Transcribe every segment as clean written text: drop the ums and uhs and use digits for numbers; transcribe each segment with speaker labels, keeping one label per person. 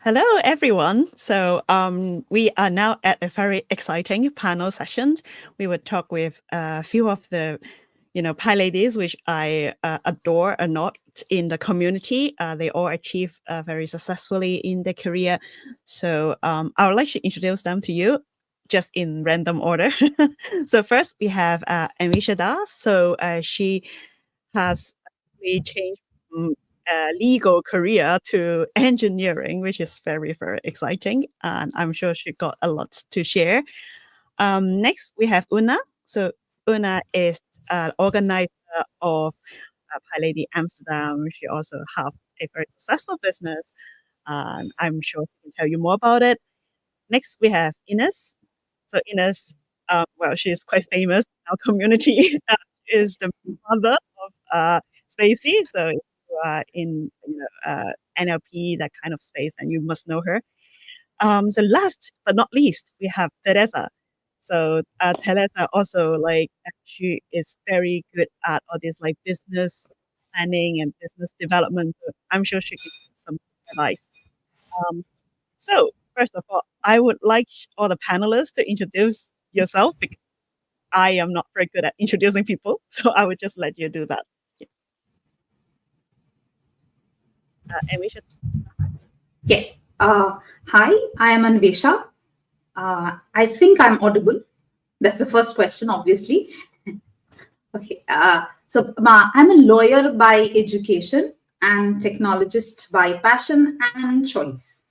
Speaker 1: Hello, everyone. So we are now at a very exciting panel session. We would talk with a few of the, PyLadies, which I adore a lot in the community. They all achieve very successfully in their career. So I would like to introduce them to you just in random order. So first we have Anwesha Das. So she has actually changed from legal career to engineering, which is very, very exciting. And I'm sure she got a lot to share. Next, we have Una. So Una is an organizer of PyLady Amsterdam. She also have a very successful business. And I'm sure she can tell you more about it. Next, we have Ines. So Ines, well, she is quite famous in our community. Is the mother of Spacey. So if you are in NLP, that kind of space, and you must know her. So last but not least, we have Tereza. So Tereza also she is very good at all this like business planning and business development. So I'm sure she can give some advice. So first of all, I would like all the panelists to introduce yourself because I am not very good at introducing people. So I would just let you do that. And we should.
Speaker 2: Yes. Hi, I am Anwesha. I think I'm audible. That's the first question, obviously. Okay. I'm a lawyer by education and technologist by passion and choice.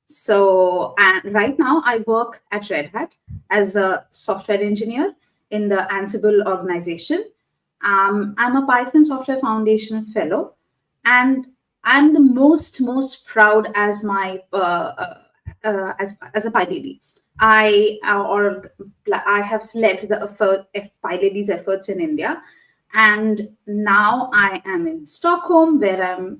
Speaker 2: So, and right now I work at Red Hat as a software engineer in the Ansible organization. I'm a Python Software Foundation fellow, and I'm the most proud as my as a PyLady. I have led the PyLadies efforts in India, and now I am in Stockholm, where I'm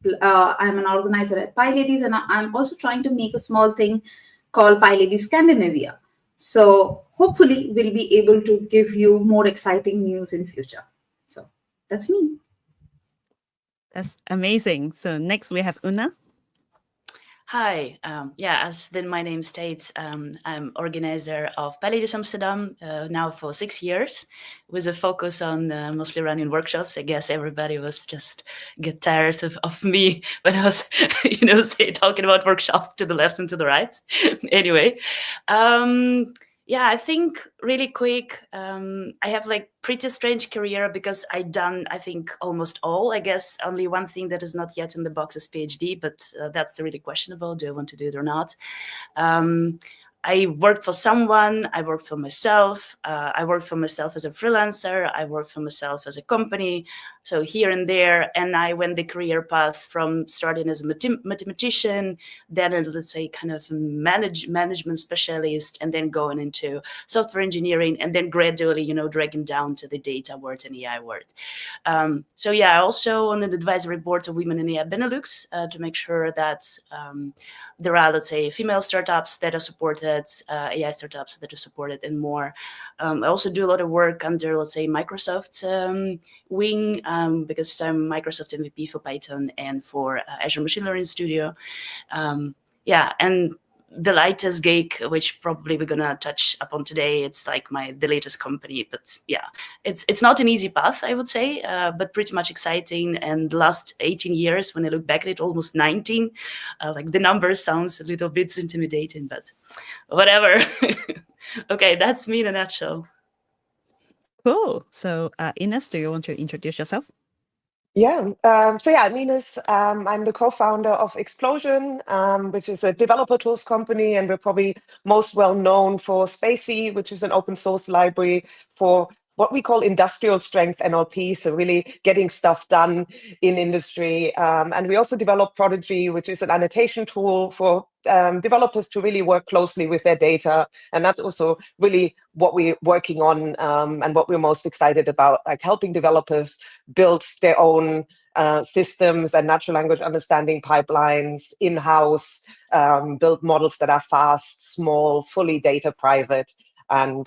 Speaker 2: an organizer at PyLadies, and I'm also trying to make a small thing called PyLadies Scandinavia. So hopefully we'll be able to give you more exciting news in future. So that's me.
Speaker 1: That's amazing. So next we have Una.
Speaker 3: Hi, as then my name states, I'm organizer of PyLadies Amsterdam now for 6 years, with a focus on mostly running workshops. I guess everybody was just get tired of me when I was, talking about workshops to the left and to the right. Anyway, I think really quick, I have pretty strange career because I done, I think, almost all. I guess only one thing that is not yet in the box is PhD, but that's really questionable. Do I want to do it or not? I worked for someone, I worked for myself, I worked for myself as a freelancer, I worked for myself as a company, so here and there, and I went the career path from starting as a mathematician, then let's say kind of management specialist, and then going into software engineering, and then gradually, dragging down to the data world and AI world. Also on the advisory board of Women in AI Benelux to make sure that there are, let's say, female startups that are supported, AI startups that are supported, and more. I also do a lot of work under, let's say, Microsoft wing, because I'm Microsoft MVP for Python and for Azure Machine Learning Studio. And the latest gig, which probably we're gonna touch upon today, it's like the latest company, but it's not an easy path, I would say, but pretty much exciting. And the last 18 years, when I look back at it, almost 19, the number sounds a little bit intimidating, but whatever. Okay, that's me in a nutshell.
Speaker 1: Cool. So Ines, do you want to introduce yourself?
Speaker 4: Yeah. I'm Ines. I'm the co-founder of Explosion, which is a developer tools company, and we're probably most well known for Spacey, which is an open source library for what we call industrial strength NLP, so really getting stuff done in industry. And we also develop Prodigy, which is an annotation tool for developers to really work closely with their data. And that's also really what we're working on and what we're most excited about, like helping developers build their own systems and natural language understanding pipelines in-house, build models that are fast, small, fully data private. And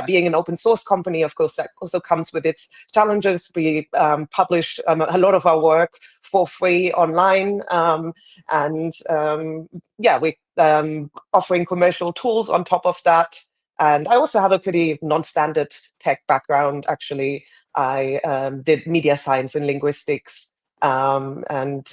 Speaker 4: being an open source company, of course, that also comes with its challenges. We publish a lot of our work for free online, we're offering commercial tools on top of that. And I also have a pretty non-standard tech background, actually. I did media science and linguistics, didn't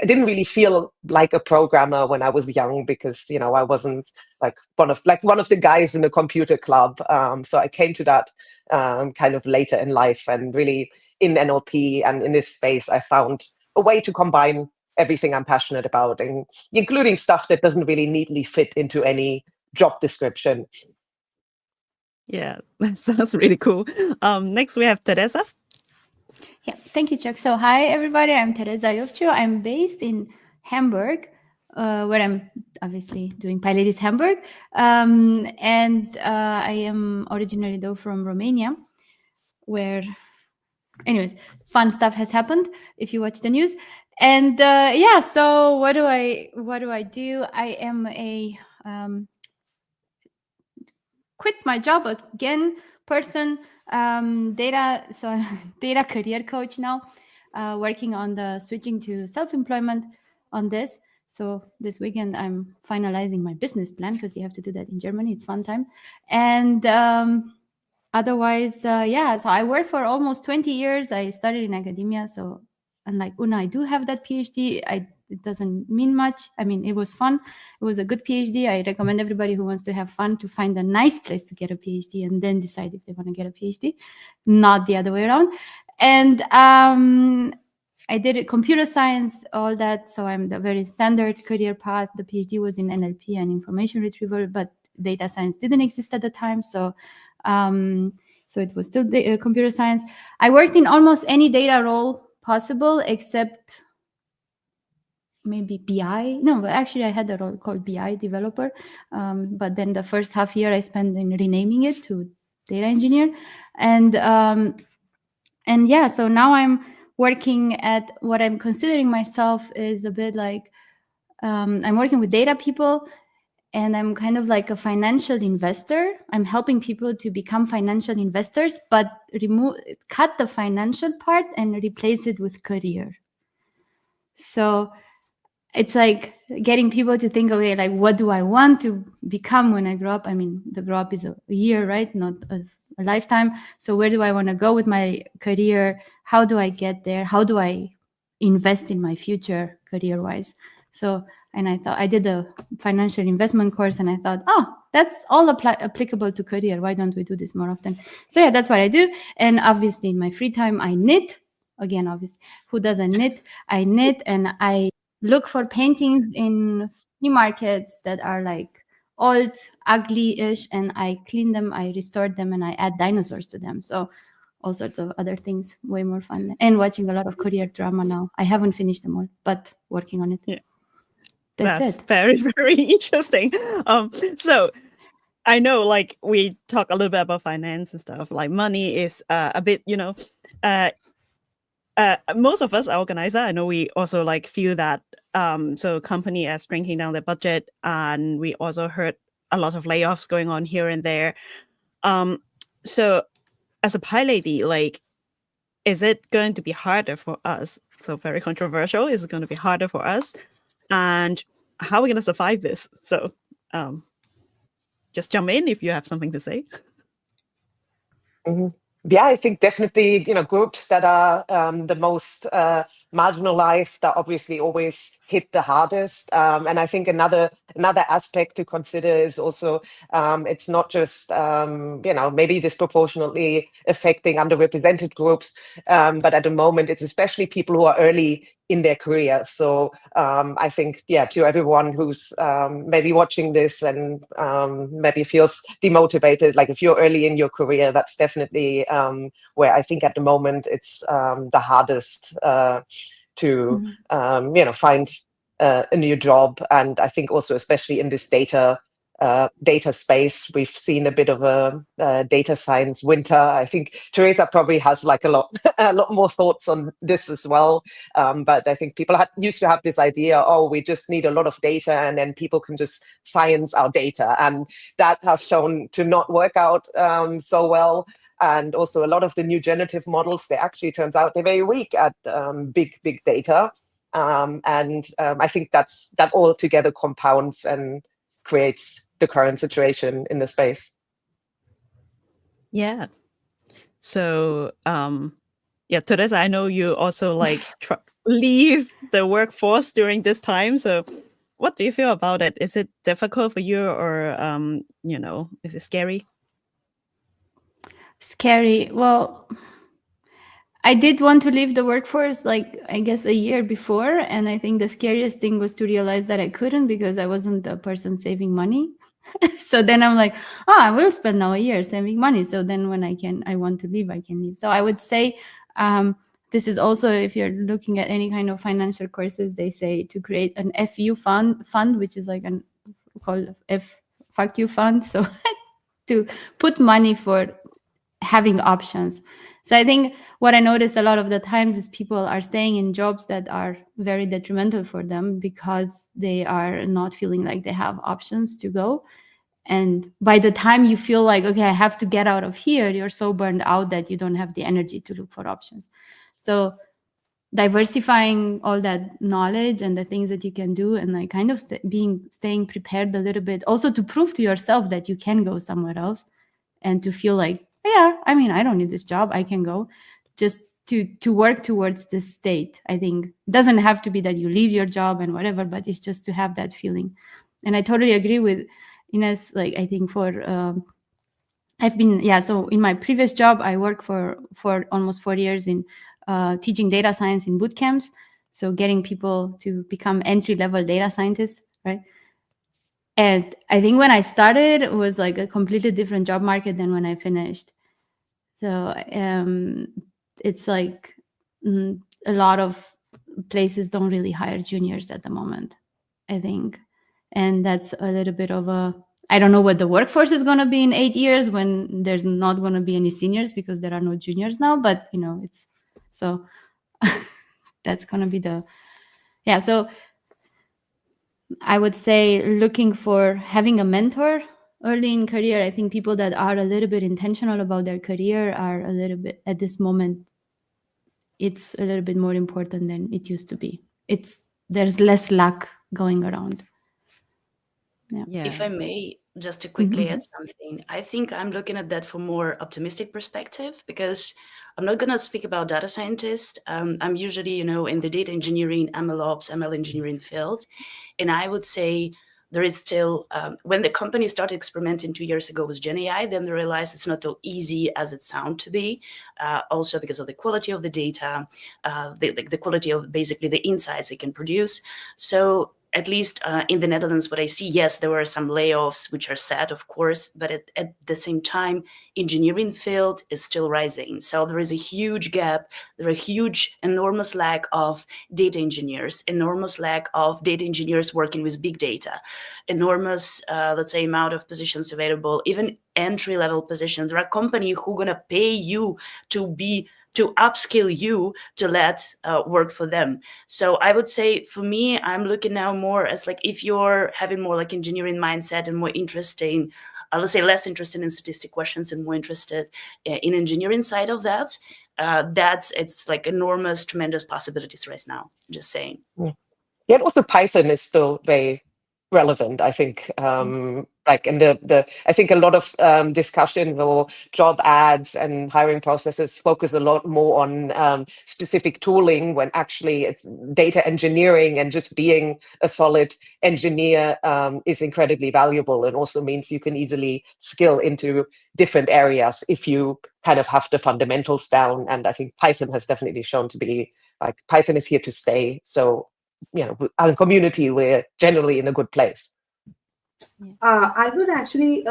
Speaker 4: really feel like a programmer when I was young, because I wasn't like one of the guys in the computer club. So I came to that kind of later in life, and really in NLP and in this space, I found a way to combine everything I'm passionate about, and including stuff that doesn't really neatly fit into any job description.
Speaker 1: Yeah, that sounds really cool. Next we have Tereza.
Speaker 5: Yeah, thank you, Chuck. So hi, everybody. I'm Tereza Iofciu. I'm based in Hamburg, where I'm obviously doing PyLadies Hamburg. And I am originally, though, from Romania, where, anyways, fun stuff has happened if you watch the news. And so what do I do? I am a quit my job again person, data career coach now, working on the switching to self-employment on this. So this weekend I'm finalizing my business plan, because you have to do that in Germany. It's fun time. And otherwise, so I worked for almost 20 years. I started in academia. So unlike Una, I do have that PhD. It doesn't mean much. I mean, it was fun. It was a good PhD. I recommend everybody who wants to have fun to find a nice place to get a PhD and then decide if they want to get a PhD, not the other way around. And I did computer science, all that. So I'm the very standard career path. The PhD was in NLP and information retrieval, but data science didn't exist at the time. So it was still computer science. I worked in almost any data role possible, except maybe BI. No, but actually I had a role called BI developer. But then the first half year I spent in renaming it to data engineer. And so now I'm working at what I'm considering myself is a bit like, I'm working with data people, and I'm kind of like a financial investor. I'm helping people to become financial investors, but cut the financial part and replace it with career. So it's like getting people to think, okay, like, what do I want to become when I grow up? I mean, the grow up is a year, right? Not a lifetime. So where do I want to go with my career? How do I get there? How do I invest in my future career-wise? So, and I thought, I did a financial investment course, and I thought, that's all applicable to career. Why don't we do this more often? So yeah, that's what I do. And obviously in my free time, I knit. Again, obviously, who doesn't knit? I knit, and I look for paintings in flea markets that are like old, ugly-ish, and I clean them, I restore them, and I add dinosaurs to them. So all sorts of other things, way more fun. And watching a lot of career drama now. I haven't finished them all, but working on it.
Speaker 1: Yeah.
Speaker 5: That's it.
Speaker 1: Very, very interesting. So I know, like, we talk a little bit about finance and stuff. Like, money is a bit, most of us are organizer. I know we also like feel that so company are shrinking down their budget, and we also heard a lot of layoffs going on here and there. So as a PyLady, like, is it going to be harder for us? So very controversial. Is it going to be harder for us? And how are we going to survive this? So just jump in if you have something to say.
Speaker 4: Mm-hmm. Yeah, I think definitely, groups that are the most marginalized are obviously always hit the hardest. And I think another aspect to consider is also it's not just, maybe disproportionately affecting underrepresented groups, but at the moment, it's especially people who are early in their career. So I think, to everyone who's maybe watching this and maybe feels demotivated, like if you're early in your career, that's definitely where I think at the moment it's the hardest to find a new job. And I think also, especially in this data data space. We've seen a bit of a data science winter. I think Tereza probably has like a lot more thoughts on this as well. But I think people used to have this idea, oh, we just need a lot of data and then people can just science our data. And that has shown to not work out so well. And also a lot of the new generative models, they actually turns out they're very weak at big data. I think that all together compounds and creates the current situation in the space.
Speaker 1: Yeah. So, yeah, Tereza, I know you also like leave the workforce during this time. So what do you feel about it? Is it difficult for you, or, is it scary?
Speaker 5: Scary. Well, I did want to leave the workforce, like, I guess a year before. And I think the scariest thing was to realize that I couldn't because I wasn't the person saving money. So then I'm like, oh, I will spend now a year saving money. So then when I want to leave, I can leave. So I would say this is also, if you're looking at any kind of financial courses, they say to create an FU fund, which is like called fuck you fund. So to put money for having options. So I think what I noticed a lot of the times is people are staying in jobs that are very detrimental for them because they are not feeling like they have options to go. And by the time you feel like, okay, I have to get out of here, you're so burned out that you don't have the energy to look for options. So diversifying all that knowledge and the things that you can do, and like kind of staying prepared a little bit, also to prove to yourself that you can go somewhere else and to feel like, yeah, I mean, I don't need this job, I can go, just to work towards this state. I think it doesn't have to be that you leave your job and whatever, but it's just to have that feeling. And I totally agree with Ines. Like, I think so in my previous job, I worked for almost 4 years in teaching data science in boot camps. So getting people to become entry-level data scientists, right? And I think when I started, it was like a completely different job market than when I finished. So it's like a lot of places don't really hire juniors at the moment, I think. And that's a little bit of I don't know what the workforce is going to be in 8 years when there's not going to be any seniors because there are no juniors now. But, it's so that's going to be so I would say looking for having a mentor early in career. I think people that are a little bit intentional about their career are a little bit, at this moment, it's a little bit more important than it used to be. There's less luck going around.
Speaker 1: Yeah.
Speaker 3: If I may, just to quickly add something, I think I'm looking at that from a more optimistic perspective, because I'm not going to speak about data scientists. I'm usually, in the data engineering, MLOps, ML engineering field. And I would say there is still, when the company started experimenting 2 years ago with Gen AI, then they realized it's not so easy as it sounds to be, also because of the quality of the data, the quality of basically the insights it can produce. So at least in the Netherlands, what I see, yes, there were some layoffs, which are sad, of course, but at the same time, engineering field is still rising. So there is a huge gap. There are a huge, enormous lack of data engineers, enormous lack of data engineers working with big data, enormous, let's say, amount of positions available, even entry-level positions. There are companies who are going to pay you to upskill you to let work for them. So I would say for me, I'm looking now more as like, if you're having more like engineering mindset and more interesting, let's say less interested in statistic questions and more interested in engineering side of that, it's like enormous, tremendous possibilities right now, just saying.
Speaker 4: Yeah, and also Python is still very relevant, I think. Like in I think a lot of discussion or job ads and hiring processes focus a lot more on specific tooling, when actually it's data engineering, and just being a solid engineer is incredibly valuable, and also means you can easily skill into different areas if you kind of have the fundamentals down. And I think Python has definitely shown to be like, Python is here to stay. So as a community, we're generally in a good place.
Speaker 2: I would actually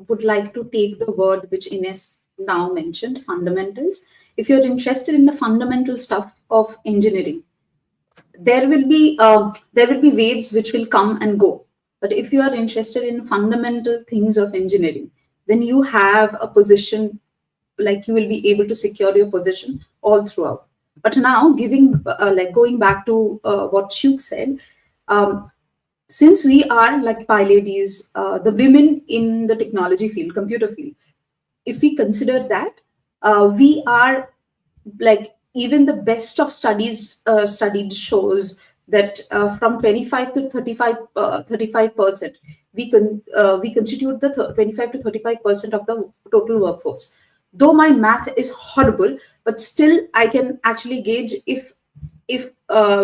Speaker 2: would like to take the word which Ines now mentioned, fundamentals. If you're interested in the fundamental stuff of engineering, there will be waves which will come and go, But if you are interested in fundamental things of engineering, then you have a position, like you will be able to secure your position all throughout. But now going back to what Shuk said, since we are like PyLadies, the women in the technology field, computer field, if we consider that, we are like, even the best of studied shows that from 25 to 35%, we constitute the 25 to 35% of the total workforce. Though my math is horrible, but still I can actually gauge if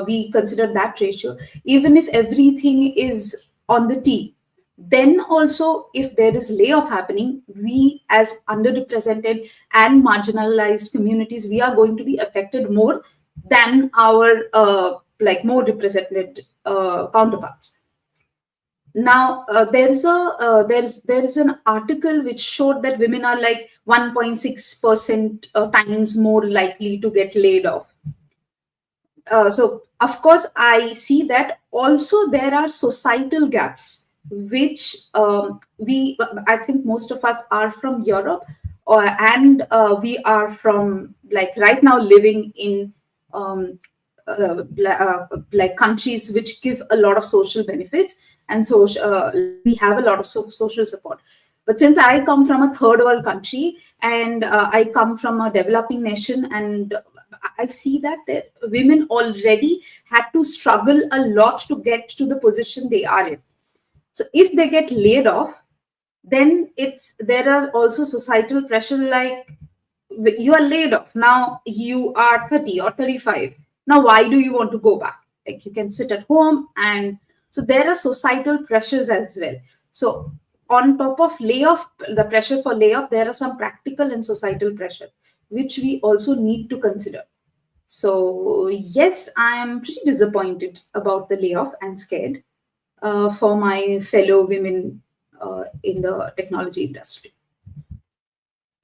Speaker 2: we consider that ratio, even if everything is on the T, then also if there is layoff happening, we as underrepresented and marginalized communities, we are going to be affected more than our more represented counterparts. Now there is an article which showed that women are like 1.6% times more likely to get laid off. So of course I see that also there are societal gaps, which I think most of us are from Europe, and we are from like right now living in like countries which give a lot of social benefits, and so we have a lot of social support. But since I come from a third world country, and I come from a developing nation, and I see that women already had to struggle a lot to get to the position they are in. So if they get laid off, then there are also societal pressure, like you are laid off, now you are 30 or 35. Now why do you want to go back? Like you can sit at home. And so there are societal pressures as well. So on top of the pressure for layoff, there are some practical and societal pressure, which we also need to consider. So yes, I am pretty disappointed about the layoff and scared for my fellow women in the technology industry.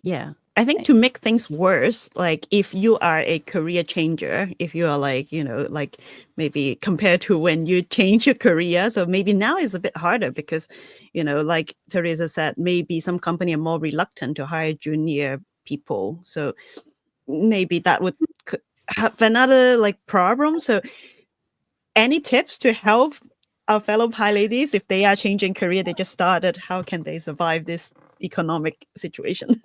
Speaker 1: Yeah. I think to make things worse, like if you are a career changer, if you are like, like maybe compared to when you change your career, so maybe now is a bit harder because, like Tereza said, maybe some company are more reluctant to hire junior people. So maybe that would have another like problem. So any tips to help our fellow PyLadies if they are changing career, they just started, how can they survive this economic situation?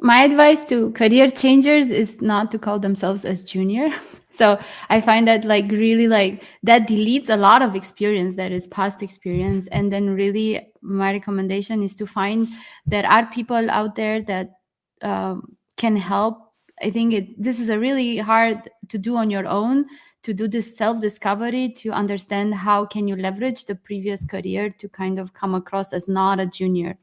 Speaker 5: My advice to career changers is not to call themselves as junior. So I find that like really like that deletes a lot of experience that is past experience. And then really my recommendation is to find there are people out there that can help. I think this is a really hard to do on your own, to do this self-discovery, to understand how can you leverage the previous career to kind of come across as not a junior.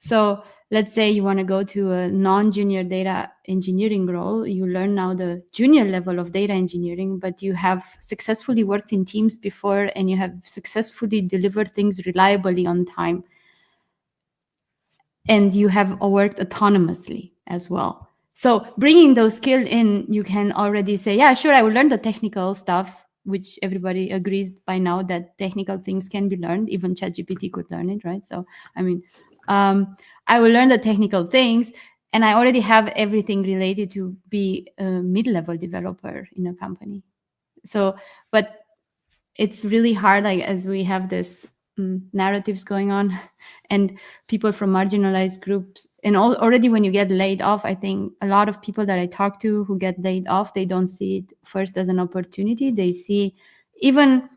Speaker 5: So let's say you want to go to a non-junior data engineering role. You learn now the junior level of data engineering, but you have successfully worked in teams before and you have successfully delivered things reliably on time. And you have worked autonomously as well. So bringing those skills in, you can already say, yeah, sure, I will learn the technical stuff, which everybody agrees by now that technical things can be learned. Even ChatGPT could learn it, right? So, I mean, I will learn the technical things, and I already have everything related to be a mid-level developer in a company. So, but it's really hard, like as we have this narratives going on and people from marginalized groups, and already when you get laid off, I think a lot of people that I talk to who get laid off, they don't see it first as an opportunity. They see even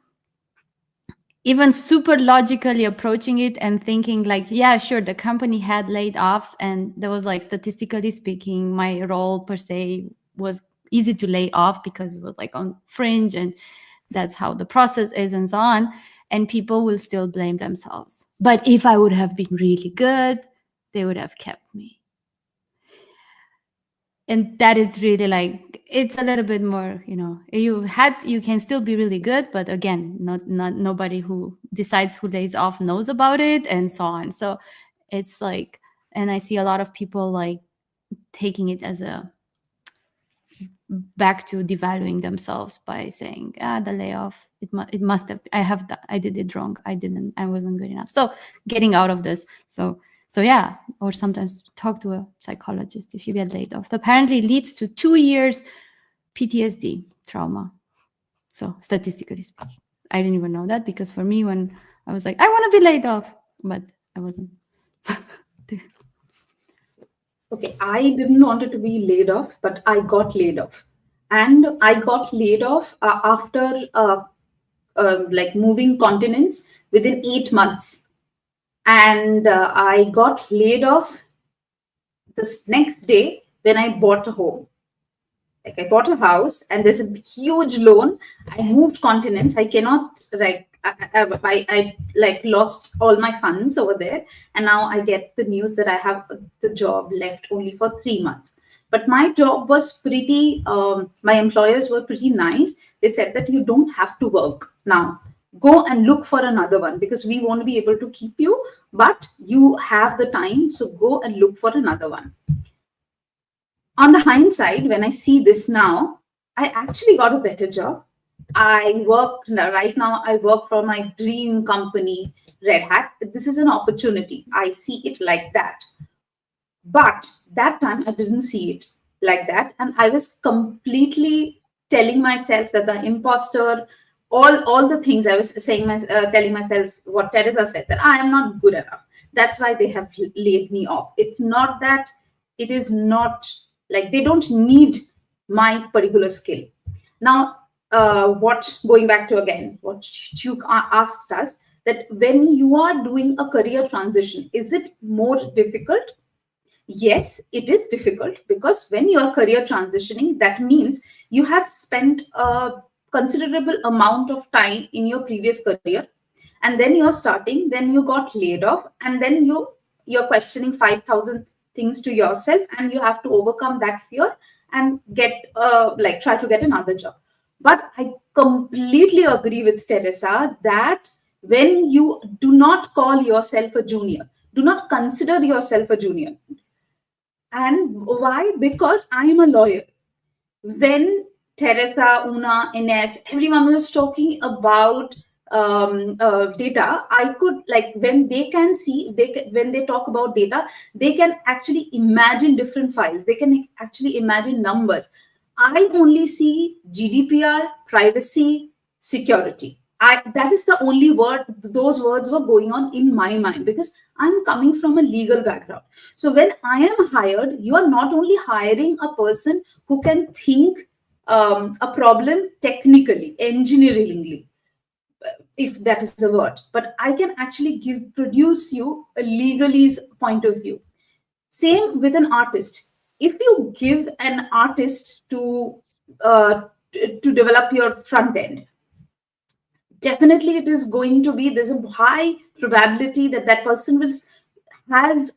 Speaker 5: super logically approaching it and thinking like, yeah, sure, the company had laid offs and there was like, statistically speaking, my role per se was easy to lay off because it was like on fringe and that's how the process is and so on. And people will still blame themselves. But if I would have been really good, they would have kept me. And that is really like, it's a little bit more, you can still be really good, but again, not nobody who decides who lays off knows about it and so on. So it's like, and I see a lot of people like taking it as a back to devaluing themselves by saying, the layoff, it must have, I did it wrong. I wasn't good enough. So getting out of this. So yeah, or sometimes talk to a psychologist if you get laid off. Apparently leads to 2 years PTSD trauma. So statistically speaking, I didn't even know that, because for me, when I was like, I want to be laid off, but I wasn't.
Speaker 2: Okay, I didn't want to be laid off, but I got laid off. And I got laid off after like moving continents within 8 months. And I got laid off this next day when I bought a home. Like, I bought a house and there's a huge loan. I moved continents. I cannot, like, I like lost all my funds over there. And now I get the news that I have the job left only for 3 months. But my job was pretty, my employers were pretty nice. They said that you don't have to work now. Go and look for another one, because we won't be able to keep you, but you have the time. So go and look for another one. On the hindsight, when I see this now, I actually got a better job. I work right now. I work for my dream company, Red Hat. This is an opportunity. I see it like that. But that time I didn't see it like that. And I was completely telling myself that the imposter, all the things I was saying, telling myself what Tereza said, that I am not good enough. That's why they have laid me off. It's not that, it is not like they don't need my particular skill. Now, going back to again, what you asked us, that when you are doing a career transition, is it more difficult? Yes, it is difficult, because when you are career transitioning, that means you have spent a considerable amount of time in your previous career, and then you're starting, then you got laid off, and then you're questioning 5,000 things to yourself, and you have to overcome that fear and get try to get another job. But I completely agree with Tereza that when you do not call yourself a junior, do not consider yourself a junior. And why? Because I am a lawyer. When Tereza, Una, Ines, everyone was talking about data, I could, like, when they can see, when they talk about data, they can actually imagine different files. They can actually imagine numbers. I only see GDPR, privacy, security. That is the only word, those words were going on in my mind, because I'm coming from a legal background. So when I am hired, you are not only hiring a person who can think a problem technically, engineeringly, if that is a word, but I can actually produce you a legalese point of view. Same with an artist. If you give an artist to develop your front end, definitely it is going to be, there's a high probability that that person has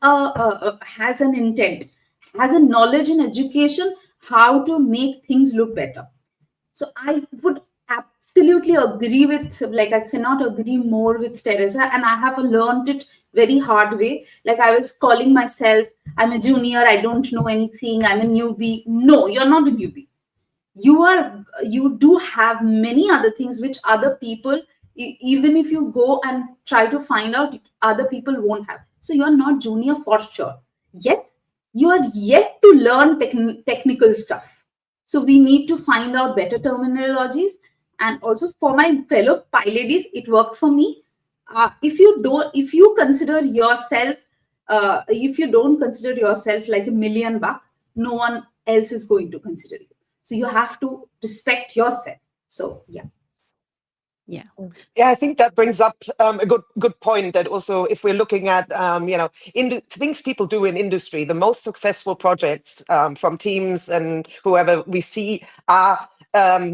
Speaker 2: an intent, has a knowledge and education how to make things look better. So I would absolutely agree with, like, I cannot agree more with Tereza, and I have learned it very hard way. Like, I was calling myself, I'm a junior, I don't know anything, I'm a newbie. No, you're not a newbie. You do have many other things which other people, even if you go and try to find out, other people won't have. So you're not junior for sure. Yes, you are yet to learn technical stuff. So we need to find out better terminologies. And also for my fellow PyLadies, it worked for me. If you consider yourself, if you don't consider yourself like $1 million, no one else is going to consider you. So you have to respect yourself. So yeah.
Speaker 1: Yeah.
Speaker 4: Yeah, I think that brings up a good point, that also if we're looking at, things people do in industry, the most successful projects from teams and whoever we see are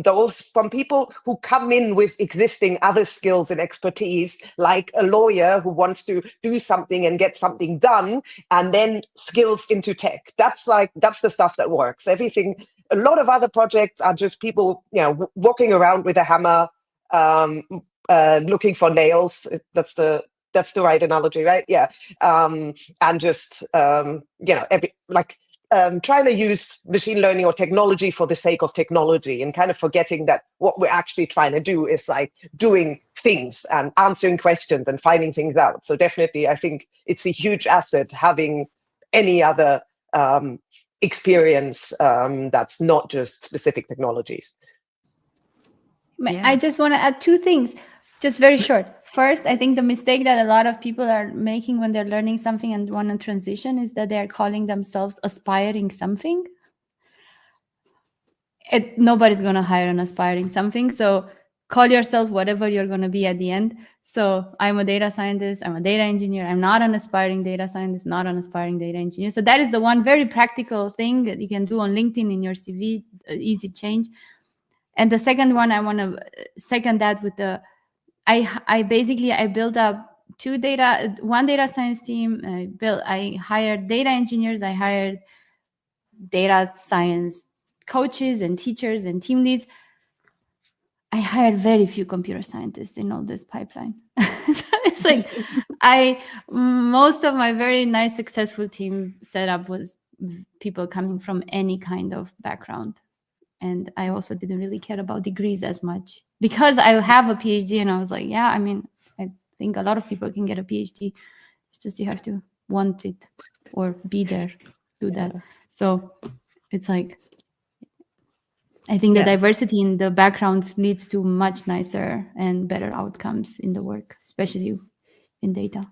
Speaker 4: those from people who come in with existing other skills and expertise, like a lawyer who wants to do something and get something done, and then skills into tech. That's the stuff that works. Everything, a lot of other projects are just people, walking around with a hammer, looking for nails. That's the right analogy, right? Yeah. And just trying to use machine learning or technology for the sake of technology and kind of forgetting that what we're actually trying to do is like doing things and answering questions and finding things out. So definitely, I think it's a huge asset having any other experience that's not just specific technologies.
Speaker 1: Yeah.
Speaker 5: I just want to add two things, just very short. First, I think the mistake that a lot of people are making when they're learning something and want to transition is that they're calling themselves aspiring something. Nobody's going to hire an aspiring something. So call yourself whatever you're going to be at the end. So I'm a data scientist, I'm a data engineer. I'm not an aspiring data scientist, not an aspiring data engineer. So that is the one very practical thing that you can do on LinkedIn in your CV, easy change. And the second one, I want to second that with the, I built up one data science team. I hired data engineers. I hired data science coaches and teachers and team leads. I hired very few computer scientists in all this pipeline. So it's like most of my very nice, successful team setup was people coming from any kind of background. And I also didn't really care about degrees as much because I have a PhD, and I was like, yeah, I mean, I think a lot of people can get a PhD. It's just you have to want it or be there, do that. So it's like, I think the diversity in the backgrounds leads to much nicer and better outcomes in the work, especially in data.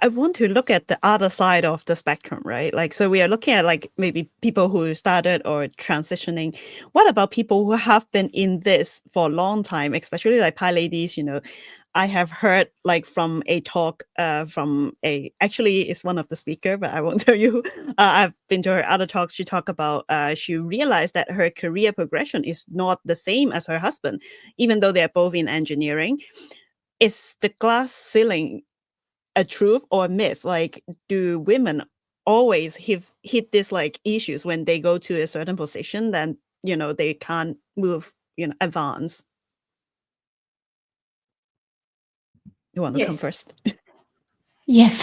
Speaker 1: I want to look at the other side of the spectrum, right? Like, so we are looking at like maybe people who started or transitioning. What about people who have been in this for a long time, especially like PyLadies? You know, I have heard like from a talk actually it's one of the speaker, but I won't tell you. I've been to her other talks. She talked about she realized that her career progression is not the same as her husband, even though they're both in engineering. Is the glass ceiling a truth or a myth? Like, do women always hit these like issues when they go to a certain position, then they can't move, advance? You want to come first?
Speaker 5: Yes.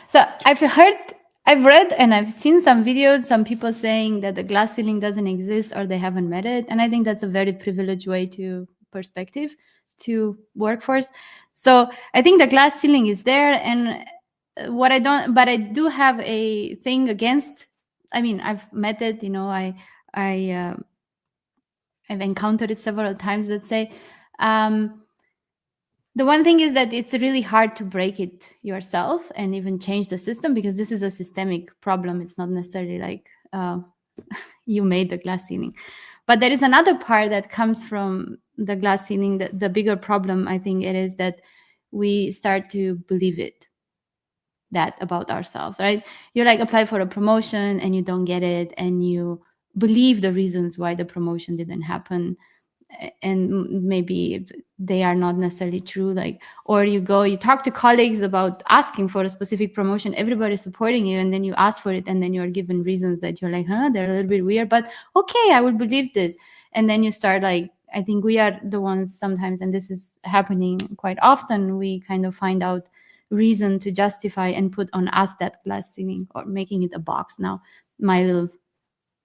Speaker 5: So I've read and I've seen some videos, some people saying that the glass ceiling doesn't exist or they haven't met it. And I think that's a very privileged way to perspective to workforce. So I think the glass ceiling is there. And but I do have a thing against, I mean, I've met it, I've encountered it several times, let's say. The one thing is that it's really hard to break it yourself and even change the system, because this is a systemic problem. It's not necessarily like you made the glass ceiling. But there is another part that comes from the glass ceiling. The bigger problem, I think, it is that we start to believe that about ourselves, right? You like apply for a promotion and you don't get it, and you believe the reasons why the promotion didn't happen. And maybe they are not necessarily true, or you talk to colleagues about asking for a specific promotion, everybody's supporting you, and then you ask for it, and then you're given reasons that you're like, they're a little bit weird, but okay, I would believe this. And then you start I think we are the ones sometimes, and this is happening quite often, we kind of find out reason to justify and put on us that glass ceiling, or making it a box. Now my little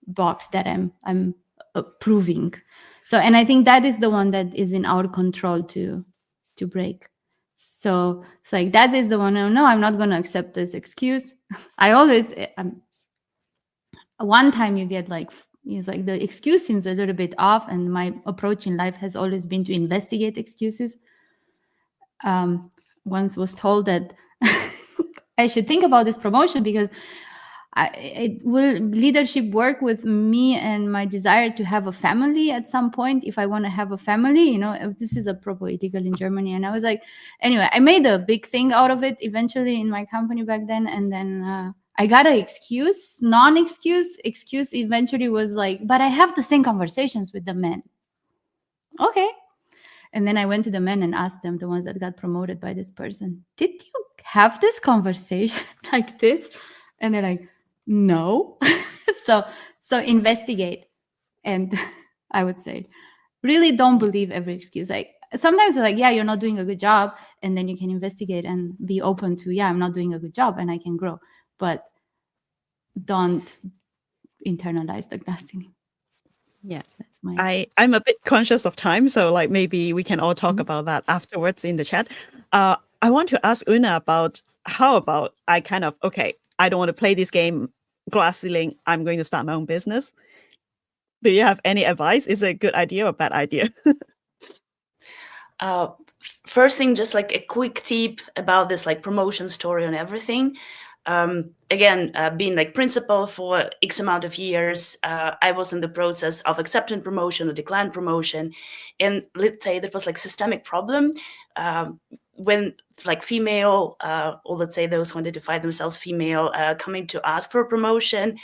Speaker 5: box that I'm approving. So, and I think that is the one that is in our control to break. So it's like, that is the one. No, I'm not going to accept this excuse. I always, one time you get it's like the excuse seems a little bit off, and my approach in life has always been to investigate excuses. Once was told that I should think about this promotion because it will leadership work with me and my desire to have a family at some point. If I want to have a family, this is a proper illegal in Germany. And I was like, anyway, I made a big thing out of it eventually in my company back then. And then I got an excuse, excuse eventually was like, but I have the same conversations with the men. Okay. And then I went to the men and asked them, the ones that got promoted by this person, did you have this conversation like this? And they're like, no. So investigate. And I would say, really don't believe every excuse. Sometimes they're like, yeah, you're not doing a good job. And then you can investigate and be open to, yeah, I'm not doing a good job and I can grow. But don't internalize the glass ceiling.
Speaker 1: Yeah.
Speaker 5: That's my.
Speaker 1: I'm a bit conscious of time, so like maybe we can all talk about that afterwards in the chat. I want to ask Una about how about I kind of, okay, I don't want to play this game, glass ceiling, I'm going to start my own business. Do you have any advice? Is it a good idea or bad idea?
Speaker 3: First thing, just like a quick tip about this like promotion story and everything. Again, being like principal for X amount of years, I was in the process of accepting promotion or decline promotion. And let's say that was like systemic problem. When like female, or let's say those who identify themselves female, coming to ask for a promotion,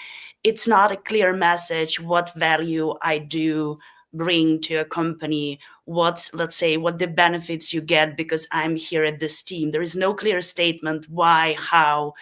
Speaker 3: it's not a clear message what value I do bring to a company, what, let's say, what the benefits you get because I'm here at this team. There is no clear statement why, how.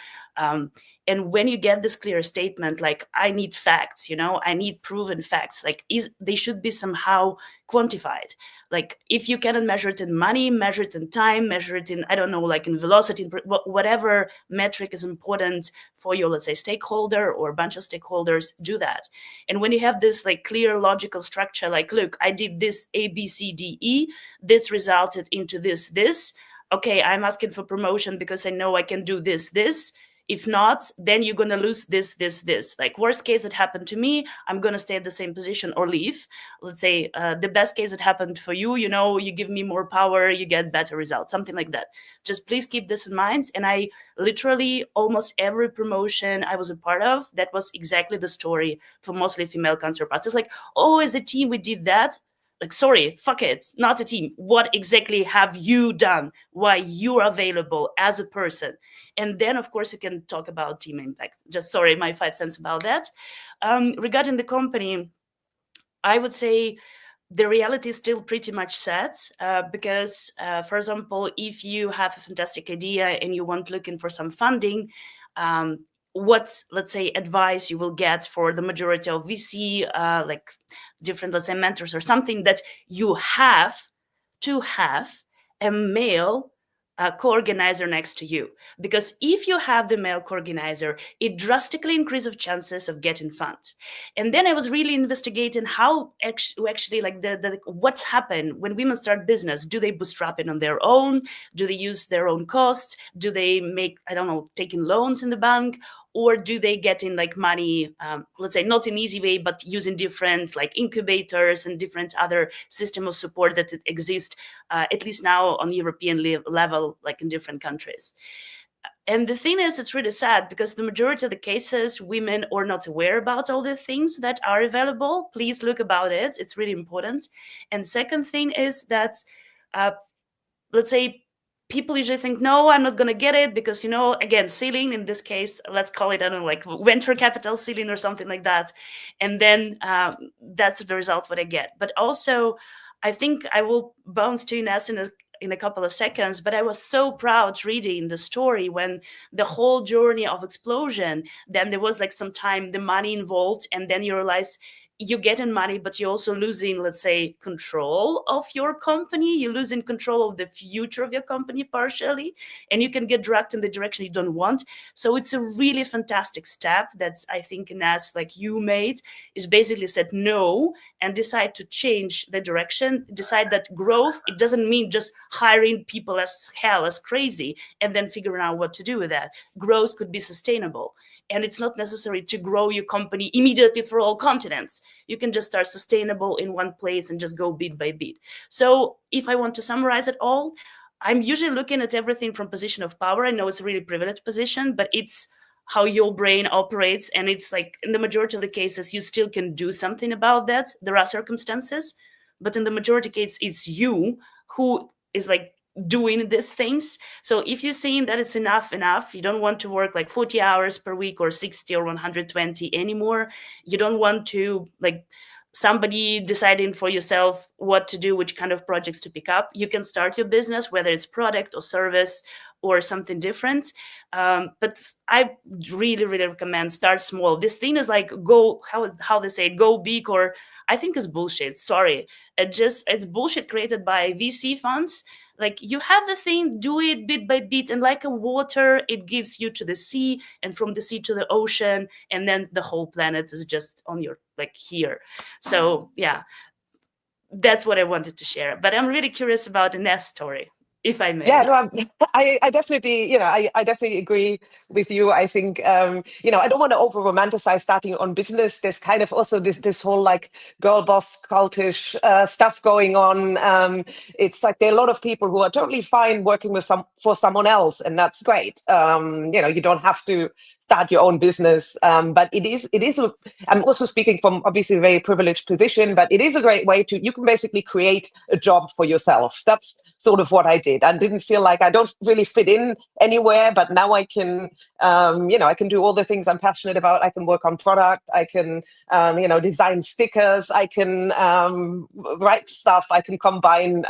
Speaker 3: And when you get this clear statement, like I need facts, I need proven facts, like they should be somehow quantified. Like if you cannot measure it in money, measure it in time, measure it in, I don't know, like in velocity, whatever metric is important for your, let's say, stakeholder or a bunch of stakeholders, do that. And when you have this like clear logical structure, like, look, I did this A, B, C, D, E, this resulted into this. Okay, I'm asking for promotion because I know I can do this. If not, then you're going to lose this. Like worst case that happened to me, I'm going to stay at the same position or leave. Let's say the best case that happened for you, you give me more power, you get better results, something like that. Just please keep this in mind. And I literally almost every promotion I was a part of, that was exactly the story for mostly female counterparts. It's like, oh, as a team, we did that. Like, sorry, fuck it, not a team. What exactly have you done? Why you're available as a person? And then, of course, you can talk about team impact. Just, sorry, my 5 cents about that. Regarding the company, I would say the reality is still pretty much set because, for example, if you have a fantastic idea and you want looking for some funding, what, let's say, advice you will get for the majority of VC, like different, let's say, mentors or something, that you have to have a male co-organizer next to you. Because if you have the male co-organizer, it drastically increases chances of getting funds. And then I was really investigating how actually like what's happened when women start business. Do they bootstrap it on their own? Do they use their own costs? Do they make, I don't know, taking loans in the bank? Or do they get in like money, let's say not in easy way, but using different like incubators and different other system of support that exist, at least now on European level, like in different countries. And the thing is, it's really sad because the majority of the cases, women are not aware about all the things that are available. Please look about it. It's really important. And second thing is that, let's say, people usually think, no, I'm not going to get it because, again, ceiling in this case, let's call it, I don't know, like venture capital ceiling or something like that. And then that's the result what I get. But also, I think I will bounce to Ines in a couple of seconds, but I was so proud reading the story when the whole journey of explosion, then there was like some time, the money involved, and then you realize you get in money, but you're also losing, let's say, control of your company. You're losing control of the future of your company partially, and you can get dragged in the direction you don't want. So it's a really fantastic step that I think Ines, like you made, is basically said no and decide to change the direction, decide that growth, it doesn't mean just hiring people as hell, as crazy, and then figuring out what to do with that. Growth could be sustainable. And it's not necessary to grow your company immediately through all continents. You can just start sustainable in one place and just go bit by bit. So if I want to summarize it all, I'm usually looking at everything from position of power. I know it's a really privileged position, but it's how your brain operates. And it's like in the majority of the cases, you still can do something about that. There are circumstances, but in the majority of cases, it's you who is like doing these things. So if you're saying that it's enough, you don't want to work like 40 hours per week or 60 or 120 anymore. You don't want to like somebody deciding for yourself what to do, which kind of projects to pick up. You can start your business, whether it's product or service or something different. But I really, really recommend start small. This thing is like go, how they say, go big, or I think is bullshit. Sorry. It's bullshit created by VC funds. like you have the thing, do it bit by bit, and like a water, it gives you to the sea, and from the sea to the ocean, and then the whole planet is just on your, like, here. So yeah, that's what I wanted to share. But I'm really curious about Ines' story, if I may.
Speaker 4: Yeah, no, I definitely, I definitely agree with you. I think, I don't want to over romanticize starting on business. There's kind of also this whole like girl boss cultish stuff going on. It's like there are a lot of people who are totally fine working with for someone else, and that's great. You don't have to start your own business, but it is. I'm also speaking from obviously a very privileged position, but it is a great way you can basically create a job for yourself. That's sort of what I did. I didn't feel like I don't really fit in anywhere, but now I can, I can do all the things I'm passionate about. I can work on product. I can, design stickers. I can write stuff. I can combine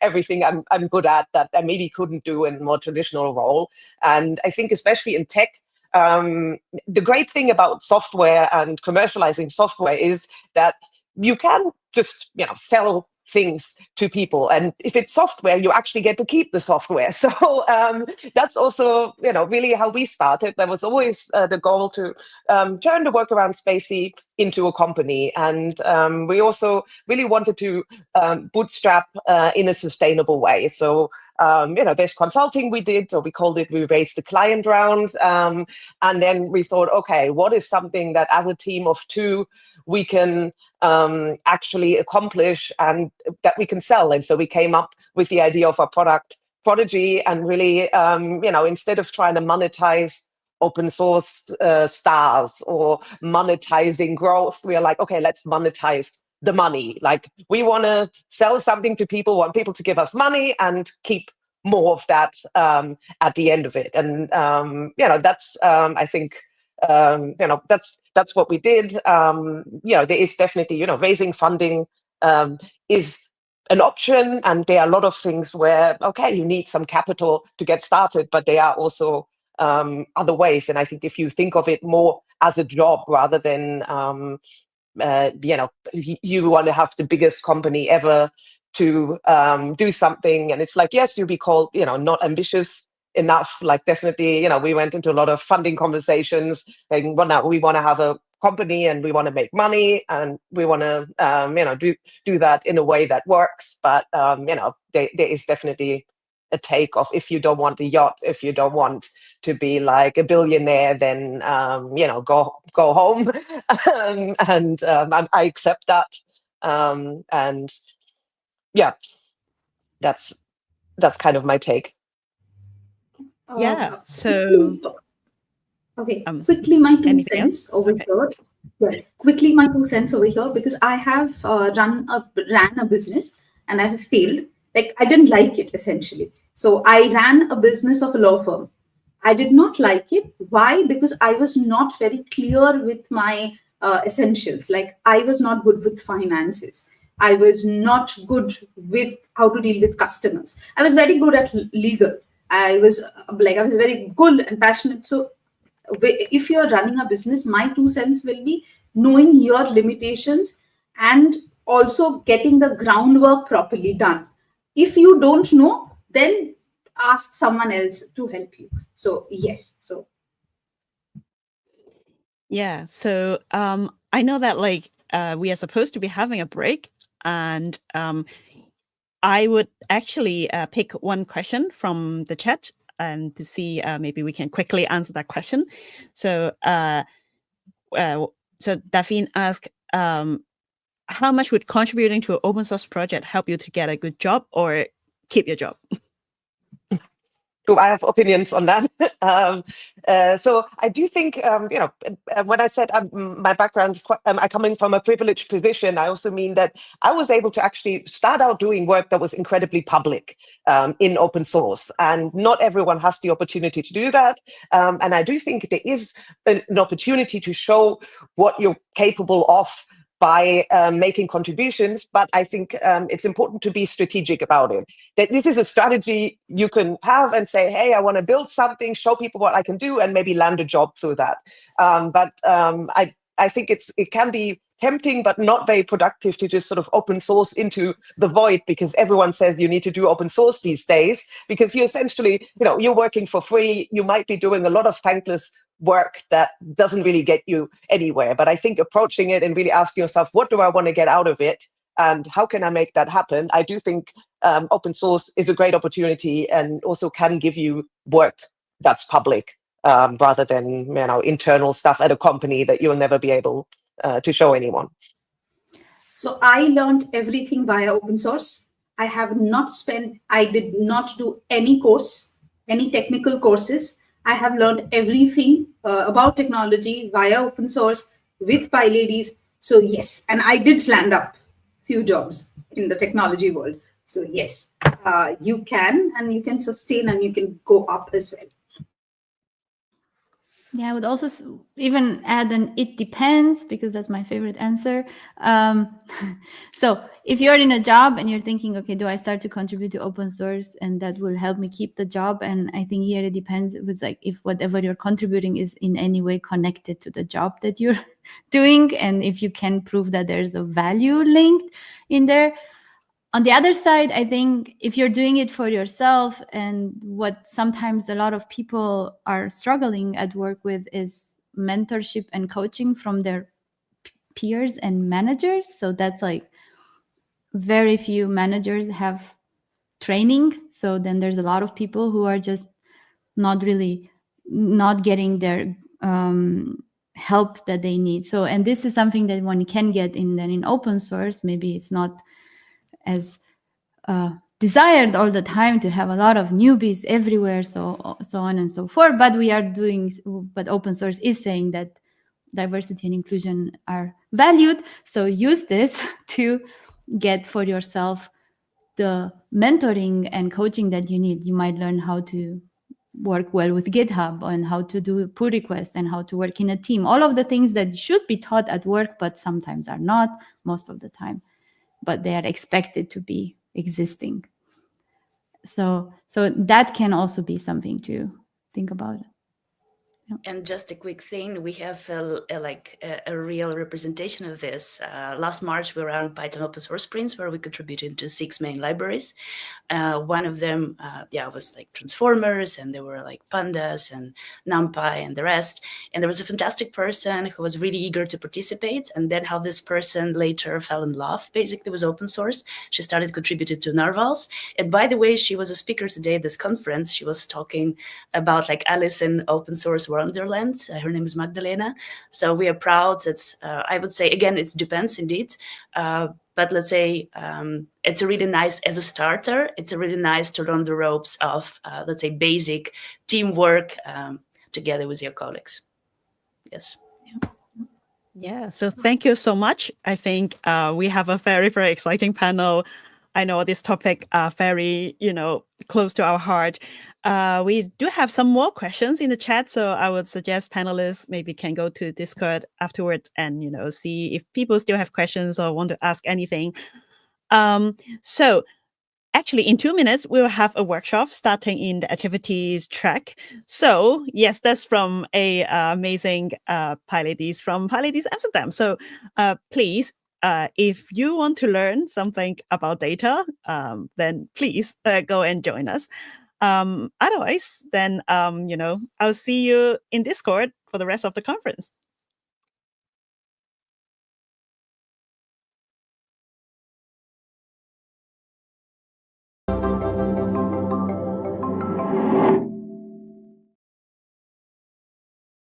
Speaker 4: everything I'm good at that I maybe couldn't do in a more traditional role. And I think especially in tech, the great thing about software and commercializing software is that you can just, sell things to people, and if it's software, you actually get to keep the software. So that's also, really how we started. There was always the goal to turn the workaround Spacey into a company, and we also really wanted to bootstrap in a sustainable way. So there's consulting we did, or we called it, we raised the client round, and then we thought, okay, what is something that as a team of two we can actually accomplish and that we can sell? And so we came up with the idea of our product Prodigy, and really, instead of trying to monetize open source stars or monetizing growth, we are like, okay, let's monetize the money. Like, we want to sell something to people, want people to give us money, and keep more of that at the end of it. And that's I think that's what we did. There is definitely, raising funding is an option, and there are a lot of things where, okay, you need some capital to get started, but there are also other ways. And I think if you think of it more as a job rather than you want to have the biggest company ever to do something, and it's like, yes, you'll be called, not ambitious enough. Like, definitely, we went into a lot of funding conversations, saying, well, now we want to have a company and we want to make money and we want to do that in a way that works. But there is definitely a take of, if you don't want a yacht, if you don't want to be like a billionaire, then go home. And I accept that. And yeah, that's kind of my take.
Speaker 1: Yeah. So
Speaker 2: okay, quickly my 2 cents over here. Yes, quickly my 2 cents over here, because I have ran a business and I have failed. Like, I didn't like it, essentially. So I ran a business of a law firm. I did not like it. Why? Because I was not very clear with my essentials. Like, I was not good with finances. I was not good with how to deal with customers. I was very good at legal. I was very good and passionate. So if you're running a business, my 2 cents will be knowing your limitations and also getting the groundwork properly done. If you don't know, then ask someone else to help you. So yes. So
Speaker 1: yeah. So I know that we are supposed to be having a break, and I would actually pick one question from the chat and to see maybe we can quickly answer that question. So Daphne asked, how much would contributing to an open source project help you to get a good job or keep your job?
Speaker 4: I have opinions on that. So I do think, when I said my background is I come in from a privileged position, I also mean that I was able to actually start out doing work that was incredibly public in open source. And not everyone has the opportunity to do that. And I do think there is an opportunity to show what you're capable of by making contributions, but I think it's important to be strategic about it. That this is a strategy you can have and say, hey, I want to build something, show people what I can do, and maybe land a job through that. But I think it can be tempting but not very productive to just sort of open source into the void, because everyone says you need to do open source these days, because you essentially, you're working for free. You might be doing a lot of thankless work that doesn't really get you anywhere. But I think approaching it and really asking yourself, what do I want to get out of it? And how can I make that happen? I do think open source is a great opportunity and also can give you work that's public, rather than internal stuff at a company that you'll never be able to show anyone.
Speaker 2: So I learned everything via open source. I did not do any course, any technical courses. I have learned everything about technology via open source with PyLadies. So yes, and I did land up few jobs in the technology world. So yes, you can, and you can sustain, and you can go up as well.
Speaker 5: Yeah, I would also even add an "it depends," because that's my favorite answer. So if you're in a job and you're thinking, okay, do I start to contribute to open source and that will help me keep the job? And I think here it depends. It was like if whatever you're contributing is in any way connected to the job that you're doing, and if you can prove that there's a value linked in there. On the other side, I think if you're doing it for yourself, and what sometimes a lot of people are struggling at work with is mentorship and coaching from their peers and managers. So that's like very few managers have training. So then there's a lot of people who are just not getting their help that they need. So, and this is something that one can get in open source. Maybe it's not as desired all the time to have a lot of newbies everywhere, so on and so forth. But but open source is saying that diversity and inclusion are valued. So use this to get for yourself the mentoring and coaching that you need. You might learn how to work well with GitHub and how to do pull requests and how to work in a team. All of the things that should be taught at work, but sometimes are not, most of the time, but they are expected to be existing. So that can also be something to think about.
Speaker 3: And just a quick thing, we have a real representation of this. Last March, we were on Python open source sprints where we contributed to 6 main libraries. One of them, was like transformers, and there were like pandas and NumPy and the rest. And there was a fantastic person who was really eager to participate. And then how this person later fell in love, basically, with open source. She started contributing to Narvals. And by the way, she was a speaker today at this conference. She was talking about like Alice in open source Wonderland. Her name is Magdalena. So we are proud. It's, I would say, again, it depends indeed. But let's say it's a really nice, as a starter, it's a really nice to learn the ropes of, let's say, basic teamwork together with your colleagues. Yes.
Speaker 1: Yeah, so thank you so much. I think we have a very, very exciting panel. I know this topic very, close to our heart. We do have some more questions in the chat, so I would suggest panelists maybe can go to Discord afterwards and, see if people still have questions or want to ask anything. So actually, in 2 minutes, we will have a workshop starting in the activities track. So yes, that's from a amazing PyLadies from PyLadies Amsterdam. So please, if you want to learn something about data, then please go and join us. Otherwise, then, I'll see you in Discord for the rest of the conference.